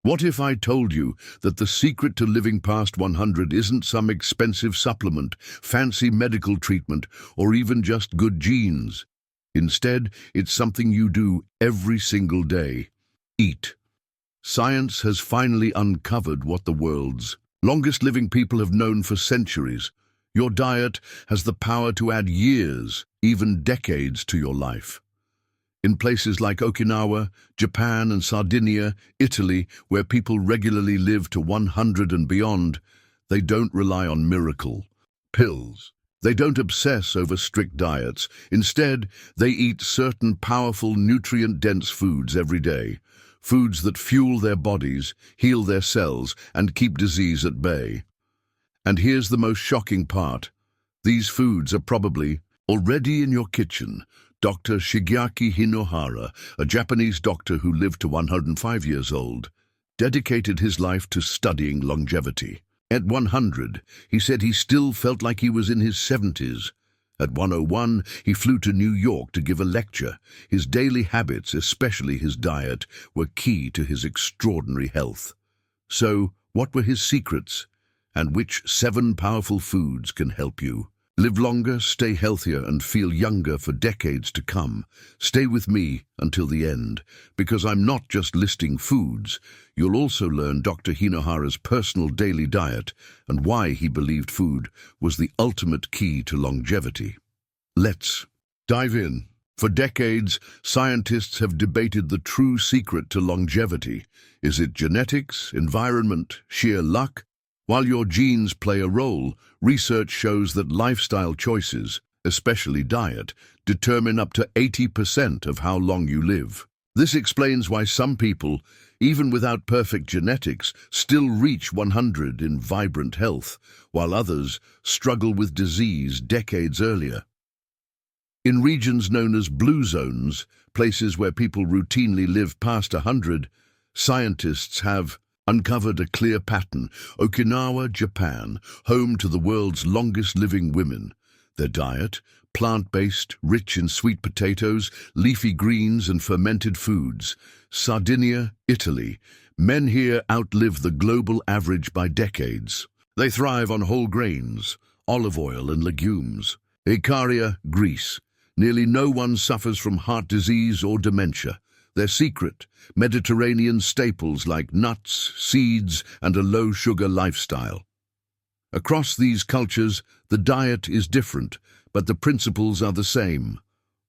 What if I told you that the secret to living past 100 isn't some expensive supplement, fancy medical treatment, or even just good genes? Instead, it's something you do every single day. Eat. Science has finally uncovered what the world's longest living people have known for centuries. Your diet has the power to add years, even decades, to your life. In places like Okinawa, Japan and Sardinia, Italy, where people regularly live to 100 and beyond, they don't rely on miracle pills. They don't obsess over strict diets. Instead, they eat certain powerful, nutrient-dense foods every day. Foods that fuel their bodies, heal their cells, and keep disease at bay. And here's the most shocking part. These foods are probably already in your kitchen. Dr. Shigeaki Hinohara, a Japanese doctor who lived to 105 years old, dedicated his life to studying longevity. At 100, he said he still felt like he was in his 70s. At 101, he flew to New York to give a lecture. His daily habits, especially his diet, were key to his extraordinary health. So, what were his secrets? And which 7 powerful foods can help you live longer, stay healthier, and feel younger for decades to come? Stay with me until the end, because I'm not just listing foods. You'll also learn Dr. Hinohara's personal daily diet and why he believed food was the ultimate key to longevity. Let's dive in. For decades, scientists have debated the true secret to longevity. Is it genetics, environment, sheer luck? While your genes play a role, research shows that lifestyle choices, especially diet, determine up to 80% of how long you live. This explains why some people, even without perfect genetics, still reach 100 in vibrant health, while others struggle with disease decades earlier. In regions known as blue zones, places where people routinely live past 100, scientists have uncovered a clear pattern. Okinawa, Japan, home to the world's longest living women. Their diet, plant-based, rich in sweet potatoes, leafy greens and fermented foods. Sardinia, Italy, men here outlive the global average by decades. They thrive on whole grains, olive oil and legumes. Icaria, Greece, nearly no one suffers from heart disease or dementia. Their secret, Mediterranean staples like nuts, seeds, and a low-sugar lifestyle. Across these cultures, the diet is different, but the principles are the same.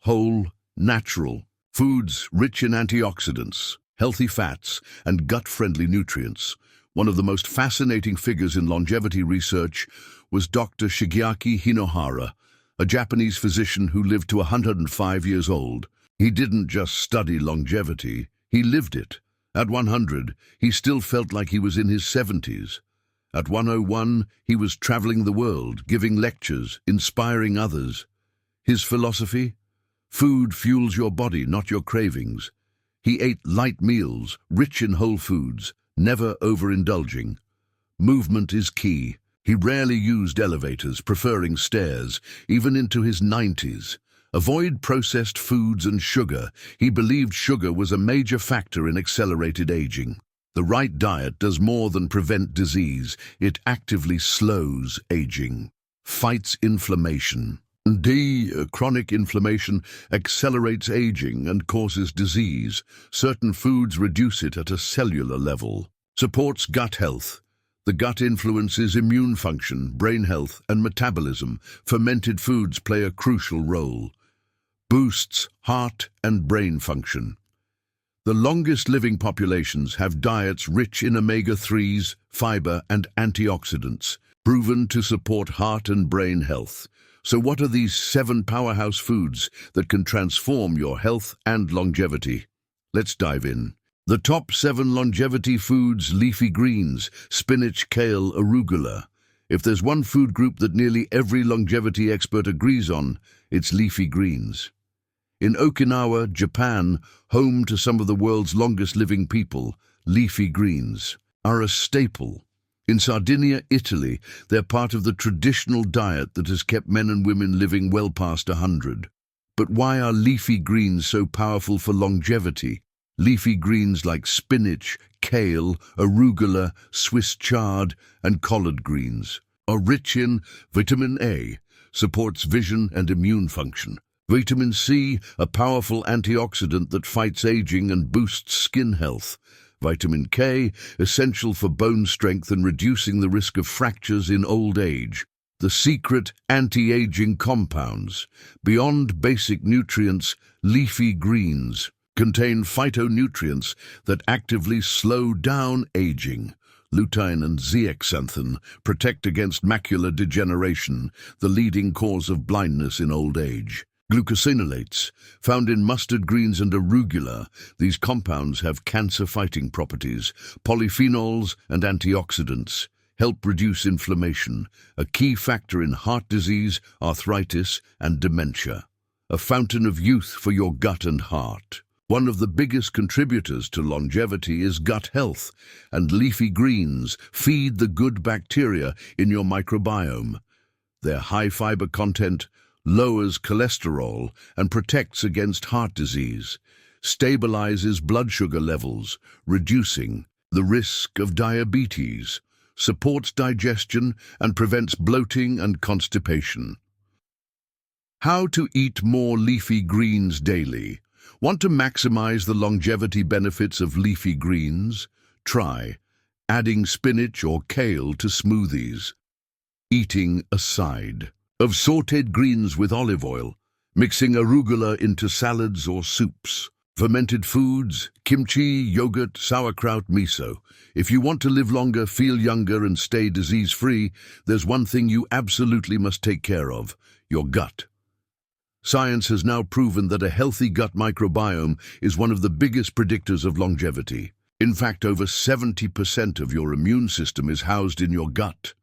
Whole, natural, foods rich in antioxidants, healthy fats, and gut-friendly nutrients. One of the most fascinating figures in longevity research was Dr. Shigeaki Hinohara, a Japanese physician who lived to 105 years old. He didn't just study longevity, he lived it. At 100, he still felt like he was in his 70s. At 101, he was traveling the world, giving lectures, inspiring others. His philosophy? Food fuels your body, not your cravings. He ate light meals, rich in whole foods, never overindulging. Movement is key. He rarely used elevators, preferring stairs, even into his 90s. Avoid processed foods and sugar. He believed sugar was a major factor in accelerated aging. The right diet does more than prevent disease. It actively slows aging, fights inflammation. Chronic inflammation accelerates aging and causes disease. Certain foods reduce it at a cellular level. Supports gut health. The gut influences immune function, brain health, and metabolism. Fermented foods play a crucial role. Boosts heart and brain function. The longest living populations have diets rich in omega-3s, fiber, and antioxidants, proven to support heart and brain health. So what are these 7 powerhouse foods that can transform your health and longevity? Let's dive in. The top 7 longevity foods: leafy greens, spinach, kale, arugula. If there's one food group that nearly every longevity expert agrees on, it's leafy greens. In Okinawa, Japan, home to some of the world's longest living people, leafy greens are a staple. In Sardinia, Italy, they're part of the traditional diet that has kept men and women living well past 100. But why are leafy greens so powerful for longevity? Leafy greens like spinach, kale, arugula, Swiss chard, and collard greens are rich in vitamin A, supports vision and immune function. Vitamin C, a powerful antioxidant that fights aging and boosts skin health. Vitamin K, essential for bone strength and reducing the risk of fractures in old age. The secret anti-aging compounds. Beyond basic nutrients, leafy greens contain phytonutrients that actively slow down aging. Lutein and zeaxanthin protect against macular degeneration, the leading cause of blindness in old age. Glucosinolates, found in mustard greens and arugula, these compounds have cancer-fighting properties. Polyphenols and antioxidants help reduce inflammation, a key factor in heart disease, arthritis, and dementia. A fountain of youth for your gut and heart. One of the biggest contributors to longevity is gut health, and leafy greens feed the good bacteria in your microbiome. Their high fiber content lowers cholesterol and protects against heart disease, stabilizes blood sugar levels, reducing the risk of diabetes, supports digestion and prevents bloating and constipation. How to eat more leafy greens daily. Want to maximize the longevity benefits of leafy greens? Try adding spinach or kale to smoothies. Eating a side of sautéed greens with olive oil. Mixing arugula into salads or soups. Fermented foods, kimchi, yogurt, sauerkraut, miso. If you want to live longer, feel younger, and stay disease-free, there's one thing you absolutely must take care of: your gut. Science has now proven that a healthy gut microbiome is one of the biggest predictors of longevity. In fact, over 70% of your immune system is housed in your gut.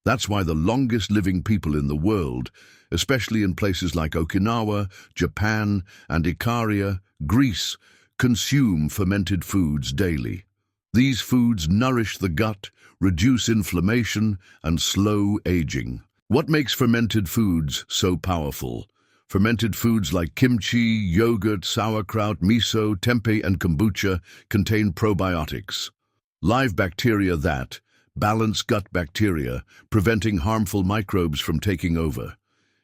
That's why the longest living people in the world, especially in places like Okinawa, Japan, and Ikaria, Greece, consume fermented foods daily. These foods nourish the gut, reduce inflammation, and slow aging. What makes fermented foods so powerful? Fermented foods like kimchi, yogurt, sauerkraut, miso, tempeh, and kombucha contain probiotics, live bacteria that balance gut bacteria, preventing harmful microbes from taking over.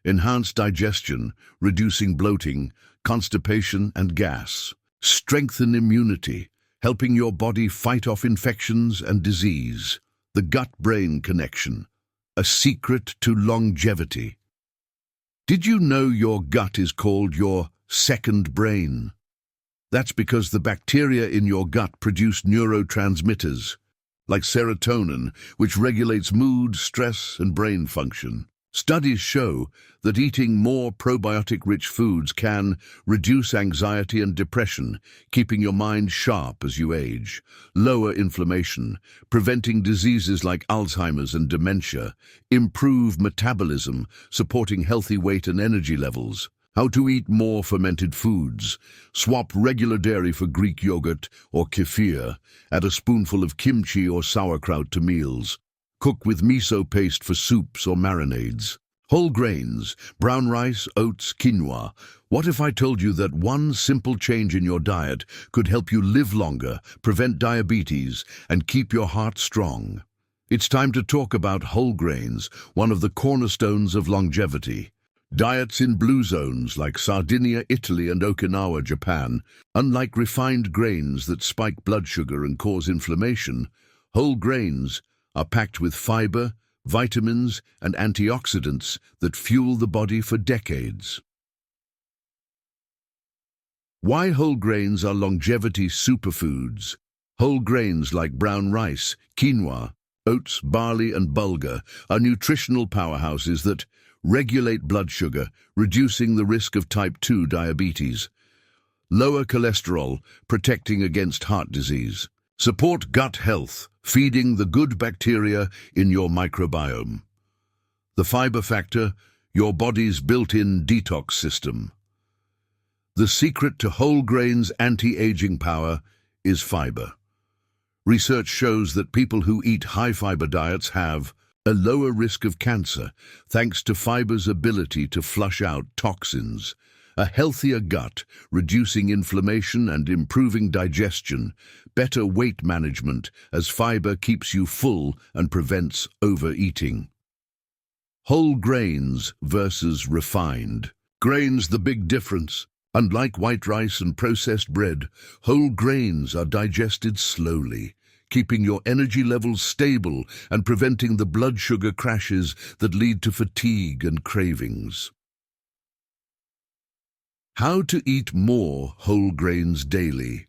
Enhance digestion, reducing bloating, constipation, and gas. Strengthen immunity, helping your body fight off infections and disease. The gut-brain connection, a secret to longevity. Did you know your gut is called your second brain? That's because the bacteria in your gut produce neurotransmitters, like serotonin, which regulates mood, stress, and brain function. Studies show that eating more probiotic-rich foods can reduce anxiety and depression, keeping your mind sharp as you age, lower inflammation, preventing diseases like Alzheimer's and dementia, improve metabolism, supporting healthy weight and energy levels. How to eat more fermented foods. Swap regular dairy for Greek yogurt or kefir. Add a spoonful of kimchi or sauerkraut to meals. Cook with miso paste for soups or marinades. Whole grains, brown rice, oats, quinoa. What if I told you that one simple change in your diet could help you live longer, prevent diabetes, and keep your heart strong? It's time to talk about whole grains, one of the cornerstones of longevity. Diets in blue zones like Sardinia, Italy, and Okinawa, Japan. Unlike refined grains that spike blood sugar and cause inflammation, whole grains are packed with fiber, vitamins, and antioxidants that fuel the body for decades. Why whole grains are longevity superfoods? Whole grains like brown rice, quinoa, oats, barley, and bulgur are nutritional powerhouses that regulate blood sugar, reducing the risk of type 2 diabetes. Lower cholesterol, protecting against heart disease. Support gut health, feeding the good bacteria in your microbiome. The fiber factor, your body's built-in detox system. The secret to whole grains' anti-aging power is fiber. Research shows that people who eat high-fiber diets have a lower risk of cancer, thanks to fiber's ability to flush out toxins. A healthier gut, reducing inflammation and improving digestion, better weight management as fiber keeps you full and prevents overeating. Whole grains versus refined. Grains the big difference. Unlike white rice and processed bread, whole grains are digested slowly, keeping your energy levels stable and preventing the blood sugar crashes that lead to fatigue and cravings. How to eat more whole grains daily.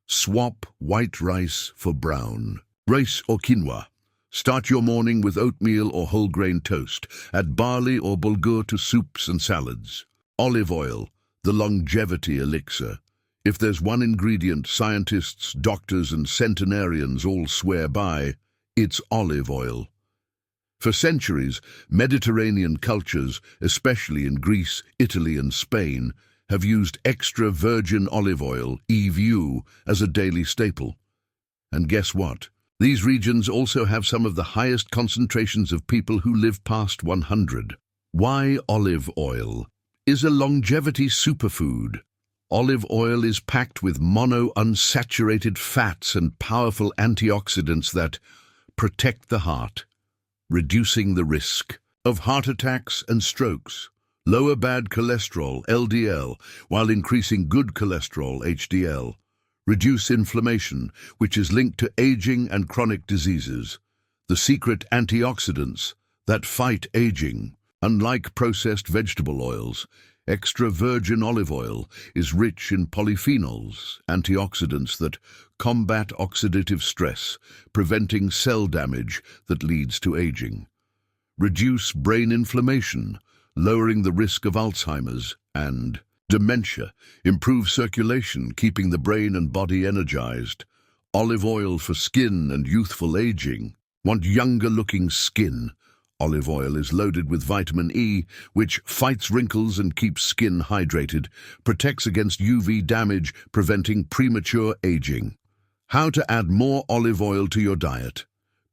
Swap white rice for brown. Rice or quinoa. Start your morning with oatmeal or whole grain toast. Add barley or bulgur to soups and salads. Olive oil, the longevity elixir. If there's one ingredient scientists, doctors and centenarians all swear by, it's olive oil. For centuries, Mediterranean cultures, especially in Greece, Italy and Spain, have used extra virgin olive oil, EVU, as a daily staple. And guess what? These regions also have some of the highest concentrations of people who live past 100. Why olive oil is a longevity superfood? Olive oil is packed with monounsaturated fats and powerful antioxidants that protect the heart, reducing the risk of heart attacks and strokes, lower bad cholesterol, LDL, while increasing good cholesterol, HDL, reduce inflammation, which is linked to aging and chronic diseases, the secret antioxidants that fight aging. Unlike processed vegetable oils, extra virgin olive oil is rich in polyphenols, antioxidants that combat oxidative stress, preventing cell damage that leads to aging. Reduce brain inflammation, lowering the risk of Alzheimer's and dementia. Improve circulation, keeping the brain and body energized. Olive oil for skin and youthful aging. Want younger-looking skin? Olive oil is loaded with vitamin E, which fights wrinkles and keeps skin hydrated, protects against UV damage, preventing premature aging. How to add more olive oil to your diet.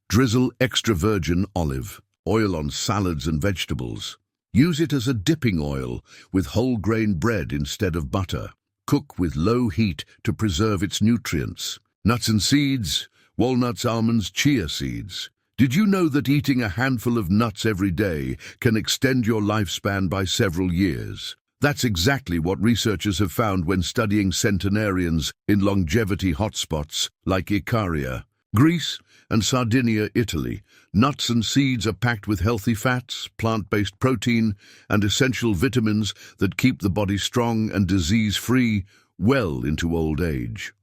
Drizzle extra virgin olive oil on salads and vegetables. Use it as a dipping oil with whole grain bread instead of butter. Cook with low heat to preserve its nutrients. Nuts and seeds, walnuts, almonds, chia seeds. Did you know that eating a handful of nuts every day can extend your lifespan by several years? That's exactly what researchers have found when studying centenarians in longevity hotspots like Icaria, Greece, and Sardinia, Italy. Nuts and seeds are packed with healthy fats, plant-based protein, and essential vitamins that keep the body strong and disease-free well into old age.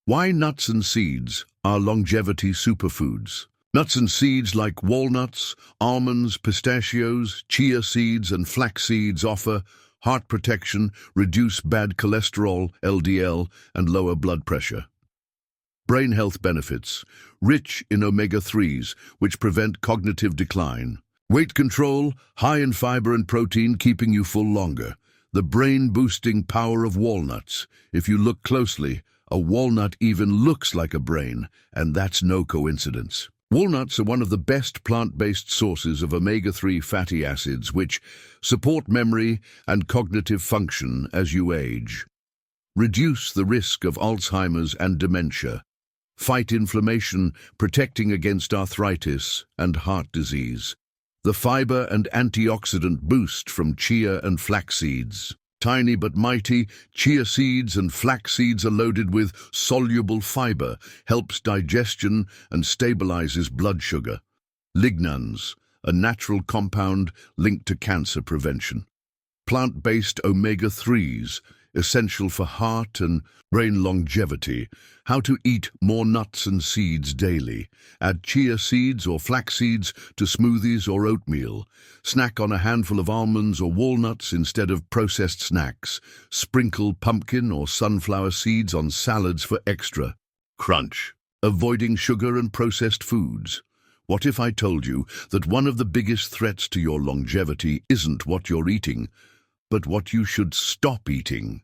Why nuts and seeds are longevity superfoods? Nuts and seeds like walnuts, almonds, pistachios, chia seeds, and flax seeds offer heart protection, reduce bad cholesterol, LDL, and lower blood pressure. Brain health benefits, rich in omega-3s, which prevent cognitive decline. Weight control, high in fiber and protein, keeping you full longer. The brain-boosting power of walnuts. If you look closely, a walnut even looks like a brain, and that's no coincidence. Walnuts are one of the best plant-based sources of omega-3 fatty acids, which support memory and cognitive function as you age. Reduce the risk of Alzheimer's and dementia. Fight inflammation, protecting against arthritis and heart disease. The fiber and antioxidant boost from chia and flax seeds. Tiny but mighty, chia seeds and flax seeds are loaded with soluble fiber, helps digestion and stabilizes blood sugar. Lignans, a natural compound linked to cancer prevention. Plant-based omega-3s, essential for heart and brain longevity. How to eat more nuts and seeds daily. Add chia seeds or flax seeds to smoothies or oatmeal. Snack on a handful of almonds or walnuts instead of processed snacks. Sprinkle pumpkin or sunflower seeds on salads for extra crunch. Avoiding sugar and processed foods. What if I told you that one of the biggest threats to your longevity isn't what you're eating, but what you should stop eating?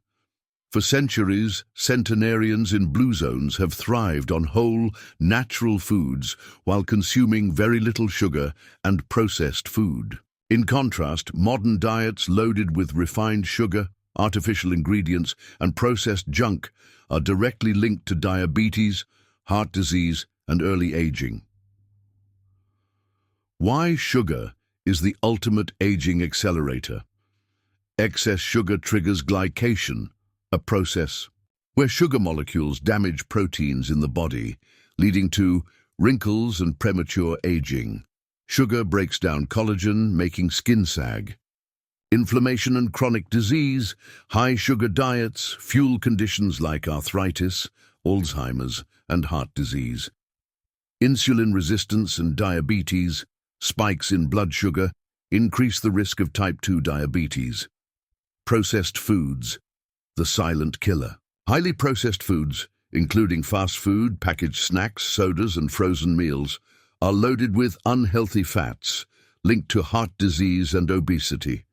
For centuries, centenarians in blue zones have thrived on whole, natural foods while consuming very little sugar and processed food. In contrast, modern diets loaded with refined sugar, artificial ingredients, and processed junk are directly linked to diabetes, heart disease, and early aging. Why sugar is the ultimate aging accelerator? Excess sugar triggers glycation, a process where sugar molecules damage proteins in the body, leading to wrinkles and premature aging. Sugar breaks down collagen, making skin sag. Inflammation and chronic disease, high sugar diets fuel conditions like arthritis, Alzheimer's, and heart disease. Insulin resistance and diabetes, spikes in blood sugar, increase the risk of type 2 diabetes. Processed foods, the silent killer. Highly processed foods, including fast food, packaged snacks, sodas, and frozen meals, are loaded with unhealthy fats linked to heart disease and obesity.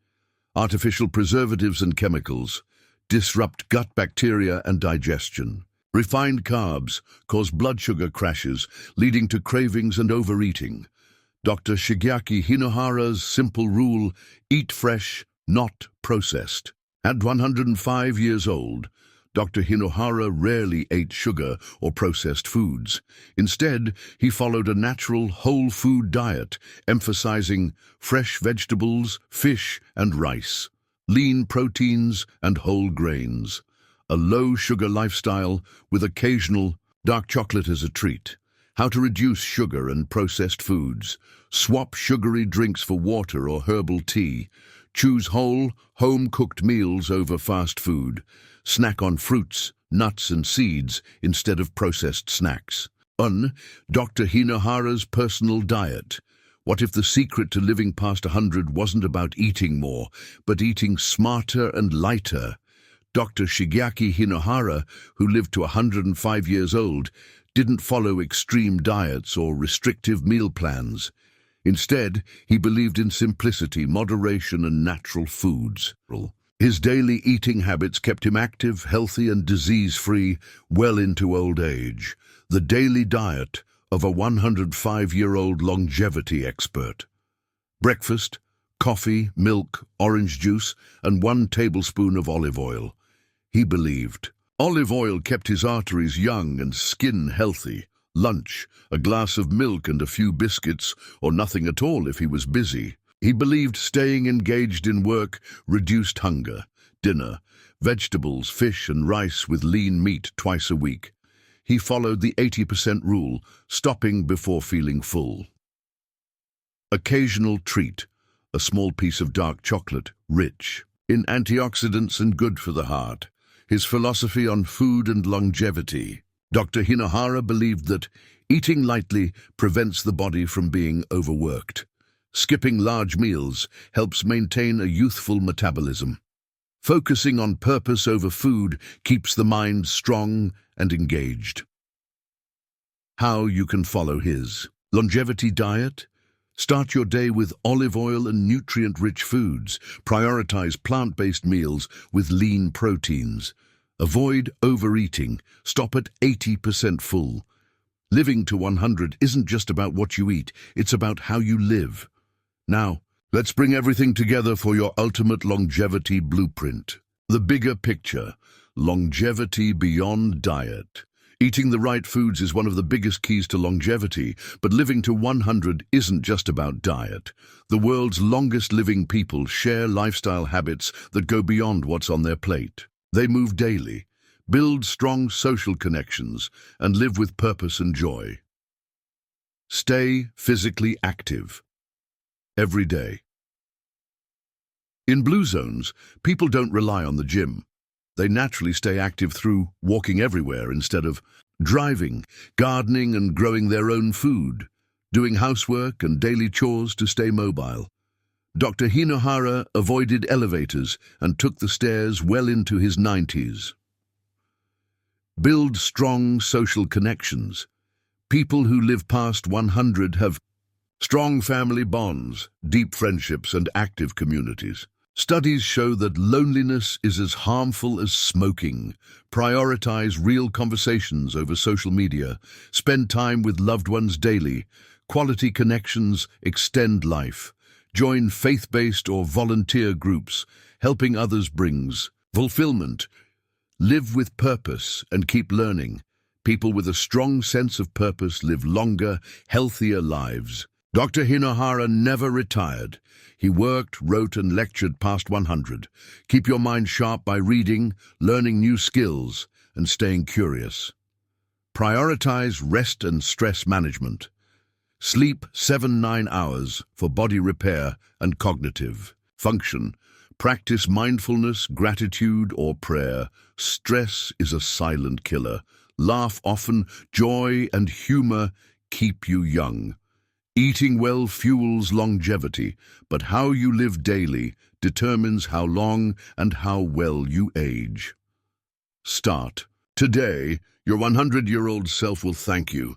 Artificial preservatives and chemicals disrupt gut bacteria and digestion. Refined carbs cause blood sugar crashes, leading to cravings and overeating. Dr. Shigeaki Hinohara's simple rule, eat fresh, not processed. At 105 years old, Dr. Hinohara rarely ate sugar or processed foods. Instead, he followed a natural, whole food diet, emphasizing fresh vegetables, fish, and rice, lean proteins, and whole grains. A low-sugar lifestyle with occasional dark chocolate as a treat. How to reduce sugar and processed foods. Swap sugary drinks for water or herbal tea. Choose whole, home-cooked meals over fast food. Snack on fruits, nuts, and seeds instead of processed snacks. Dr. Hinohara's personal diet. What if the secret to living past 100 wasn't about eating more, but eating smarter and lighter? Dr. Shigeaki Hinohara, who lived to 105 years old, didn't follow extreme diets or restrictive meal plans. Instead, he believed in simplicity, moderation, and natural foods. His daily eating habits kept him active, healthy, and disease-free well into old age. The daily diet of a 105-year-old longevity expert. Breakfast, coffee, milk, orange juice, and 1 tablespoon of olive oil. He believed olive oil kept his arteries young and skin healthy. Lunch, a glass of milk and a few biscuits, or nothing at all if he was busy. He believed staying engaged in work reduced hunger. Dinner, vegetables, fish, and rice with lean meat twice a week. He followed the 80% rule, stopping before feeling full. Occasional treat, a small piece of dark chocolate, rich in antioxidants and good for the heart. His philosophy on food and longevity. Dr. Hinohara believed that eating lightly prevents the body from being overworked. Skipping large meals helps maintain a youthful metabolism. Focusing on purpose over food keeps the mind strong and engaged. How you can follow his longevity diet? Start your day with olive oil and nutrient-rich foods. Prioritize plant-based meals with lean proteins. Avoid overeating. Stop at 80% full. Living to 100 isn't just about what you eat, it's about how you live. Now, let's bring everything together for your ultimate longevity blueprint. The bigger picture, longevity beyond diet. Eating the right foods is one of the biggest keys to longevity, but living to 100 isn't just about diet. The world's longest living people share lifestyle habits that go beyond what's on their plate. They move daily, build strong social connections, and live with purpose and joy. Stay physically active every day. In blue zones, people don't rely on the gym. They naturally stay active through walking everywhere instead of driving, gardening and growing their own food, doing housework and daily chores to stay mobile. Dr. Hinohara avoided elevators and took the stairs well into his 90s. Build strong social connections. People who live past 100 have strong family bonds, deep friendships, and active communities. Studies show that loneliness is as harmful as smoking. Prioritize real conversations over social media. Spend time with loved ones daily. Quality connections extend life. Join faith-based or volunteer groups. Helping others brings fulfillment. Live with purpose and keep learning. People with a strong sense of purpose live longer, healthier lives. Dr. Hinohara never retired. He worked, wrote, and lectured past 100. Keep your mind sharp by reading, learning new skills, and staying curious. Prioritize rest and stress management. Sleep 7-9 hours for body repair and cognitive function. Practice mindfulness, gratitude, or prayer. Stress is a silent killer. Laugh often. Joy and humor keep you young. Eating well fuels longevity, but how you live daily determines how long and how well you age. Start. Today, your 100-year-old self will thank you.